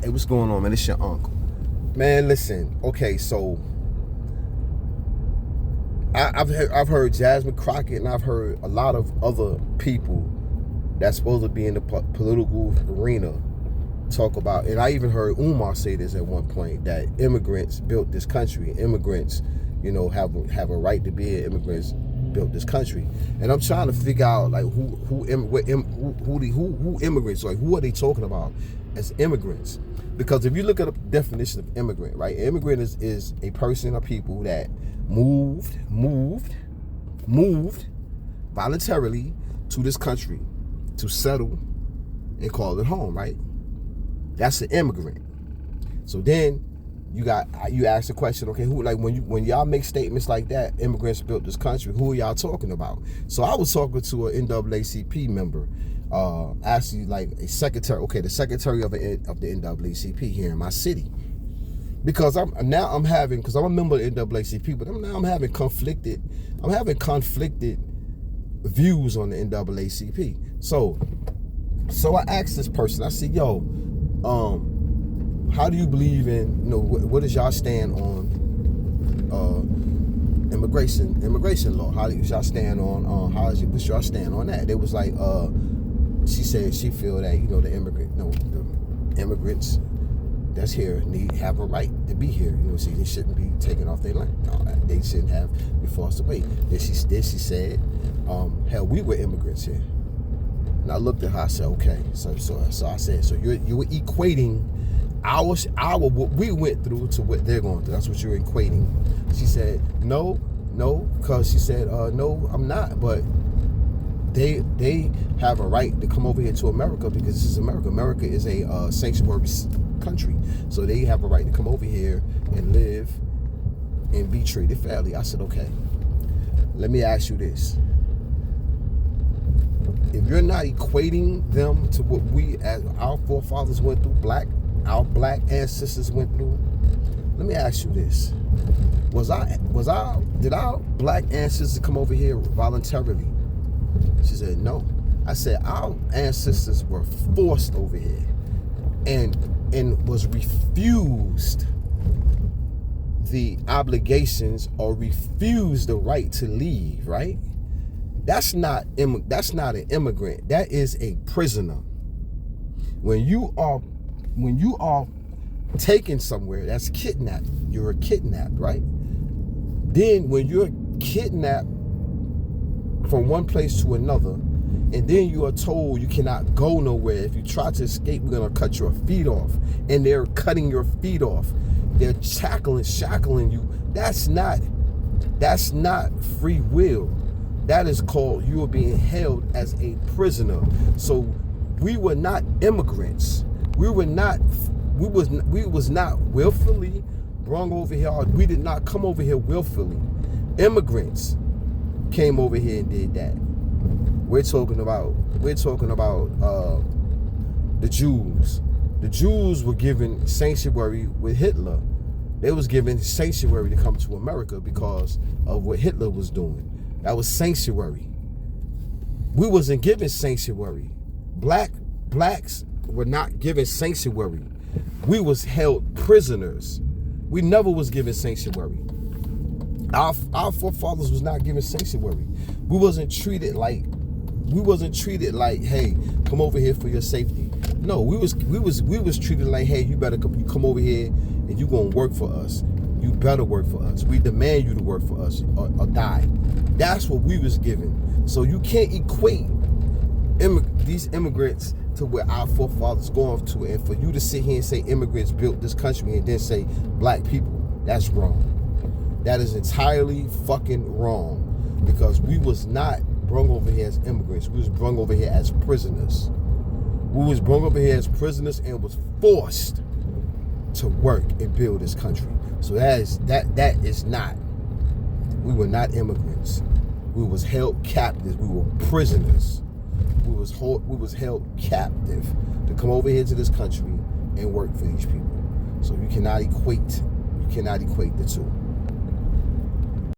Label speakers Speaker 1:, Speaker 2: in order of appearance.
Speaker 1: Hey, what's going on, man? It's your uncle. Man, listen. Okay, so I've heard Jasmine Crockett, and I've heard a lot of other people that's supposed to be in the political arena talk about, and I even heard Umar say this at one point, that immigrants built this country. Immigrants, have a right to be here. Immigrants built this country, and I'm trying to figure out like who immigrants, like who are they talking about as immigrants? Because if you look at the definition of immigrant, right? Immigrant is a person or people that moved voluntarily to this country to settle and call it home, right? That's an immigrant. So then you ask the question, okay, who, like when y'all make statements like that, immigrants built this country, who are y'all talking about? So I was talking to an NAACP member, actually like a secretary, the secretary of the NAACP here in my city. Because I'm a member of the NAACP, but I'm having conflicted views on the NAACP. So I asked this person, I said, yo, how do you believe in, what is y'all stand on immigration law? How do y'all stand on, what's y'all stand on that? They was like, she said she feel that, the immigrants that's here have a right to be here. They shouldn't be taken off their land. No, they shouldn't be forced away. Then she said, hell, we were immigrants here. And I looked at her, I said, okay. So I said, so you were equating our what we went through to what they're going through. That's what you're equating. She said, no, because she said, no, I'm not. But they have a right to come over here to America because this is America. America is a sanctuary country. So they have a right to come over here and live and be treated fairly. I said, okay, let me ask you this. If you're not equating them to what we, as our forefathers went through, our black ancestors went through, let me ask you this. Did our black ancestors come over here voluntarily? She said, no. I said, our ancestors were forced over here and was refused the obligations or refused the right to leave, right? That's not an immigrant. That is a prisoner. When you are taken somewhere, that's kidnapped. You're kidnapped, right? Then when you're kidnapped from one place to another, and then you are told you cannot go nowhere. If you try to escape, we're gonna cut your feet off. And they're cutting your feet off. They're shackling you. That's not free will. That is called you are being held as a prisoner. So we were not immigrants. We was not willfully brought over here. We did not come over here willfully. Immigrants came over here and did that. We're talking about the Jews. The Jews were given sanctuary with Hitler. They was given sanctuary to come to America because of what Hitler was doing. That was sanctuary. We wasn't given sanctuary. Blacks were not given sanctuary. We was held prisoners. We never was given sanctuary. Our forefathers was not given sanctuary. We wasn't treated like, hey, come over here for your safety. No, we was treated like, hey, you come over here and you gonna work for us. You better work for us. We demand you to work for us or die. That's what we was given. So you can't equate these immigrants to where our forefathers going to, and for you to sit here and say immigrants built this country and then say black people, that's wrong. That is entirely fucking wrong, because we was not brought over here as immigrants. We was brought over here as prisoners. We was brought over here as prisoners and was forced to work and build this country. So that is not. We were not immigrants. We was held captive. We were prisoners. We was held captive to come over here to this country and work for these people. So you cannot equate the two.